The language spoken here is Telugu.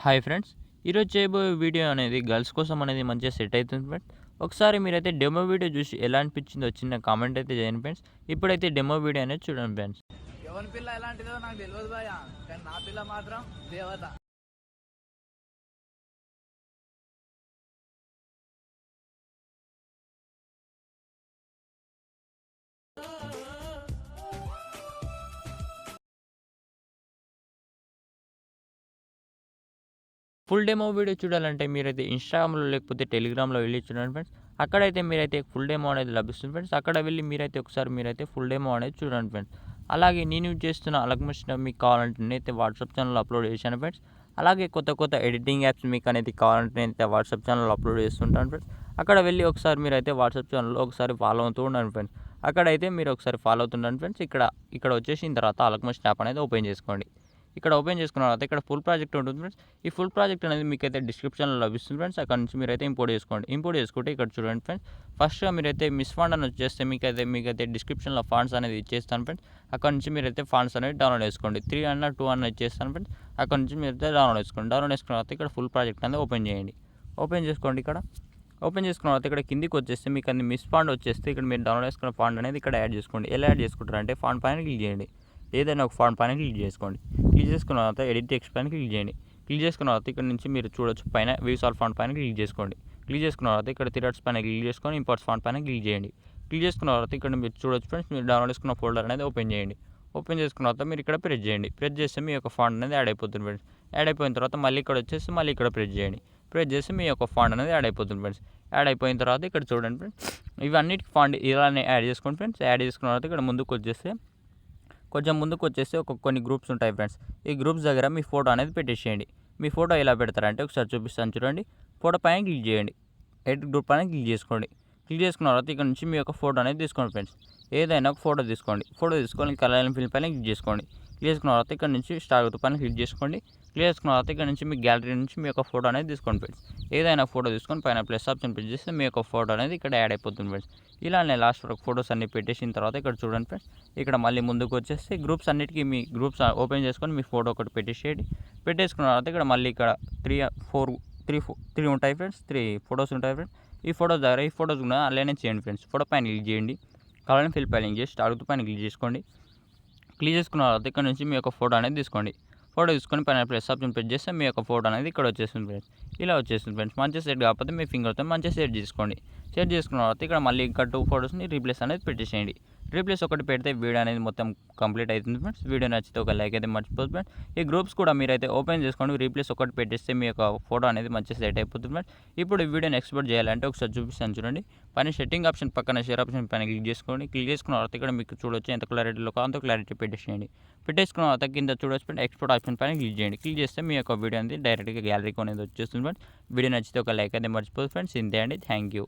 Hi friends. ఈరోజు చేయబోయే వీడియో అనేది గర్ల్స్ కోసం అనేది మంచిగా సెట్ అవుతుంది ఫ్రెండ్స్. ఒకసారి మీరైతే డెమో వీడియో చూసి ఎలా అనిపించిందో చిన్న కామెంట్ అయితే చేయండి ఫ్రెండ్స్. ఇప్పుడైతే డెమో వీడియో అనేది చూడండి ఫ్రెండ్స్. ఎవరి పిల్ల ఎలాంటిదో నాకు తెలియదు భయ, కానీ నా పిల్ల మాత్రం దేవత. ఫుల్ డెమో వీడియో చూడాలంటే మీరైతే ఇన్‌స్టాగ్రామ్‌లో లేకపోతే టెలిగ్రామ్‌లో వెళ్ళి చూడండి ఫ్రెండ్స్. అక్కడైతే మీరైతే ఫుల్ డెమో అనేది లభిస్తుంది ఫ్రెండ్స్. అక్కడ వెళ్ళి మీరైతే ఒకసారి మీరైతే ఫుల్ డెమో అనేది చూడండి ఫ్రెండ్స్. అలాగే నేను యూజ్ చేస్తున్న అలగమిస్ట్ మీకు కావాలంటే నేనైతే వాట్సాప్ ఛానల్‌లో అప్లోడ్ చేశాను ఫ్రెండ్స్. అలాగే కొత్త ఎడిటింగ్ యాప్స్ మీకు అనేది కావాలంటే నేనైతే వాట్సాప్ ఛానల్‌లో అప్లోడ్ చేస్తుంటాను ఫ్రెండ్స్. అక్కడ వెళ్ళి ఒకసారి మీరైతే వాట్సాప్ ఛానల్‌లో ఒకసారి ఫాలో అవుతూ ఉండండి ఫ్రెండ్స్. అక్కడైతే మీరు ఒకసారి ఫాలో అవుతుండండి ఫ్రెండ్స్. ఇక్కడ వచ్చేసిన తర్వాత అలగమిస్ట్ యాప్ అనేది ఓపెన్ చేసుకోండి. ఇక్కడ ఓపెన్ చేసుకున్న తర్వాత ఇక్కడ ఫుల్ ప్రాజెక్ట్ ఉంటుంది ఫ్రెండ్స్. ఈ ఫుల్ ప్రాజెక్ట్ అనేది మీకైతే డిస్క్రిప్షన్లో లభిస్తుంది ఫ్రెండ్స్. అక్కడ నుంచి మీరైతే ఇంపోర్ట్ చేసుకోండి. ఇంపోర్ట్ చేసుకుంటే ఇక్కడ చూడండి ఫ్రెండ్స్. ఫస్ట్గా మీరైతే మిస్ ఫాండ్ అని వచ్చేస్తే మీకైతే డిస్క్రిప్షన్లో ఫాండ్స్ అనేది ఇచ్చేస్తాను ఫ్రెండ్స్. అక్కడ నుంచి మీరైతే ఫాండ్స్ అనేది డౌన్లోడ్ చేసుకోండి. 3 అన్న 2 అన్న ఇచ్చేస్తాను ఫ్రెండ్స్. అక్కడ నుంచి మీరైతే డౌన్లోడ్ చేసుకోండి. డౌన్లోడ్ చేసుకున్న తర్వాత ఇక్కడ ఫుల్ ప్రాజెక్ట్ అనేది ఓపెన్ చేయండి. ఓపెన్ చేసుకోండి. ఓపెన్ చేసుకున్న తర్వాత ఇక్కడ కిందికి వచ్చేస్తే మీకు అన్ని మిస్ ఫాండ్ వచ్చేస్తే ఇక్కడ మీరు డౌన్లోడ్ చేసుకున్న ఫాండ్ అనేది ఇక్కడ యాడ్ చేసుకోండి. ఎలా యాడ్ చేసుకుంటారంటే ఫాండ్ పైన క్లిక్ చేయండి. ఏదైనా ఒక ఫాంట్ పైన క్లిక్ చేసుకోండి. క్లిక్ చేసుకున్న తర్వాత ఎడిట్ టెక్స్ట్ పైన క్లిక్ చేయండి. క్లిక్ చేసుకున్న తర్వాత ఇక్కడ నుంచి మీరు చూడొచ్చు పైన వ్యూస్ ఆల్ ఫాంట్ పైన క్లిక్ చేసుకోండి. క్లిక్ చేసుకున్న తర్వాత ఇక్కడ థిరట్స్ పైన క్లిక్ చేసుకొని ఇంపోర్ట్స్ ఫాంట్ పైన క్లిక్ చేయండి. క్లిక్ చేసుకున్న తర్వాత ఇక్కడ మీరు చూడొచ్చు ఫ్రెండ్స్, మీరు డౌన్లోడ్ చేసుకున్న ఫోల్డర్ అనేది ఓపెన్ చేయండి. ఓపెన్ చేసుకున్న తర్వాత మీరు ఇక్కడ ప్రెస్ చేయండి. ప్రెస్ చేస్తే మీ యొక్క ఫాంట్ అనేది యాడ్ అయిపోతుంది ఫ్రెండ్స్. యాడ్ అయిపోయిన తర్వాత మళ్ళీ ఇక్కడ వచ్చేసి మళ్ళీ ఇక్కడ ప్రెస్ చేయండి. ప్రెస్ చేస్తే మీ యొక్క ఫాంట్ అనేది యాడ్ అయిపోతుంది ఫ్రెండ్స్. యాడ్ అయిపోయిన తర్వాత ఇక్కడ చూడండి ఫ్రెండ్స్, ఇవన్నిటికి ఫాంట్ ఇలానే యాడ్ చేసుకోండి ఫ్రెండ్స్. యాడ్ చేసుకున్న తర్వాత ఇక్కడ కొంచెం ముందుకు వచ్చేసి కొన్ని గ్రూప్స్ ఉంటాయి ఫ్రెండ్స్. ఈ గ్రూప్స్ దగ్గర మీ ఫోటో అనేది పెట్టేసేయండి. మీ ఫోటో ఎలా పెడతారంటే ఒకసారి చూపిస్తాను చూడండి. ఫోటో పైన క్లిక్ చేయండి. ఎడిట్ గ్రూప్ పైన క్లిక్ చేసుకోండి. క్లిక్ చేసుకున్న తర్వాత ఇక్కడ నుంచి మీ యొక్క ఫోటో అనేది తీసుకోండి ఫ్రెండ్స్. ఏదైనా ఒక ఫోటో తీసుకోండి. ఫోటో తీసుకొని కలర్ ఫిల్ పైన క్లిక్ చేసుకోండి. క్లిక్ చేసుకున్న తర్వాత ఇక్కడ నుంచి స్టార్ గుర్తు పైన క్లిక్ చేసుకోండి. క్లిక్ చేసుకున్న తర్వాత ఇక్కడ నుంచి మీ గ్యాలరీ నుంచి మీ యొక్క ఫోటో అనేది తీసుకోండి ఫ్రెండ్స్. ఏదైనా ఫోటో తీసుకొని పైన ప్లస్ ఆప్షన్ ప్రెస్ చేస్తే మీ యొక్క ఫోటో అనేది ఇక్కడ యాడ్ అయిపోతుంది ఫ్రెండ్స్. ఇలానే లాస్ట్ వరకు ఫోటోస్ అన్ని పెట్టేసిన తర్వాత ఇక్కడ చూడండి ఫ్రెండ్స్, ఇక్కడ మళ్ళీ ముందుకు వచ్చేసి గ్రూప్స్ అన్నిటికీ మీ గ్రూప్స్ ఓపెన్ చేసుకొని మీ ఫోటో ఒకటి పెట్టేసేయండి. పెట్టేసుకున్న తర్వాత ఇక్కడ మళ్ళీ ఇక్కడ 3 ఉంటాయి ఫ్రెండ్స్. 3 ఫోటోస్ ఉంటాయి ఫ్రెండ్స్. ఈ ఫోటోస్ కూడా అలానే చేయండి ఫ్రెండ్స్. ఫోటో పైన క్లిక్ చేయండి. కలర్ ఫిల్ పైన క్లిక్ చేసి అడుగుతూ పైన క్లిక్ చేసుకోండి. క్లిక్ చేసుకున్న తర్వాత ఇక్కడ నుంచి మీ యొక్క ఫోటో అనేది తీసుకోండి. ఫోటో తీసుకొని పైన ప్లస్ ఆప్షన్ ప్రెస్ చేస్తే మీ యొక్క ఫోటో అనేది ఇక్కడ వచ్చేస్తుంది ఫ్రెండ్స్. ఇలా వచ్చేస్తుంది ఫ్రెండ్స్. మంచిగా సెట్ కాకపోతే మీ ఫింగర్తో మంచిగా సెట్ చేసుకోండి. సెట్ చేసుకున్న తర్వాత ఇక్కడ మళ్ళీ ఇంకా 2 ఫోటోస్ని రీప్లేస్ అనేది పెట్టేసేయండి. రీప్లేస్ ఒకటి పెడితే వీడియో అనేది మొత్తం కంప్లీట్ అవుతుంది ఫ్రెండ్స్. వీడియో నచ్చితే ఒక లైక్ అయితే మర్చిపోతుంది ఫ్రెండ్స్. ఈ గ్రూప్స్ కూడా మీరైతే ఓపెన్ చేసుకోండి. రీప్లేస్ ఒకటి పెట్టేస్తే మీ యొక్క ఫోటో అనేది మంచిగా సెట్ అయిపోతుంది ఫ్రెండ్స్. ఇప్పుడు ఈ వీడియోని ఎక్స్పోర్ట్ చేయాలంటే ఒకసారి చూపిస్తాను చూడండి. పైన సెట్టింగ్ ఆప్షన్ పక్కన షేర్ ఆప్షన్ పైన క్లిక్ చేసుకోండి. క్లిక్ చేసుకున్న తర్వాత ఇక్కడ మీకు చూడొచ్చు ఎంత క్లారిటీలో అంత క్లారిటీ పెట్టేసేయండి. పెట్టేసుకున్న తర్వాత కింద చూడొచ్చు ఎక్స్పోర్ట్ ఆప్షన్ పైన క్లిక్ చేయండి. క్లిక్ చేస్తే మీ యొక్క వీడియో అనేది డైరెక్ట్గా గ్యాలరీకి అనేది వచ్చేస్తుంది ఫ్రెండ్స్. వీడియో నచ్చితే ఒక లైక్ అయితే మర్చిపోతుంది ఫ్రెండ్స్. ఇంతే అండి. Thank you.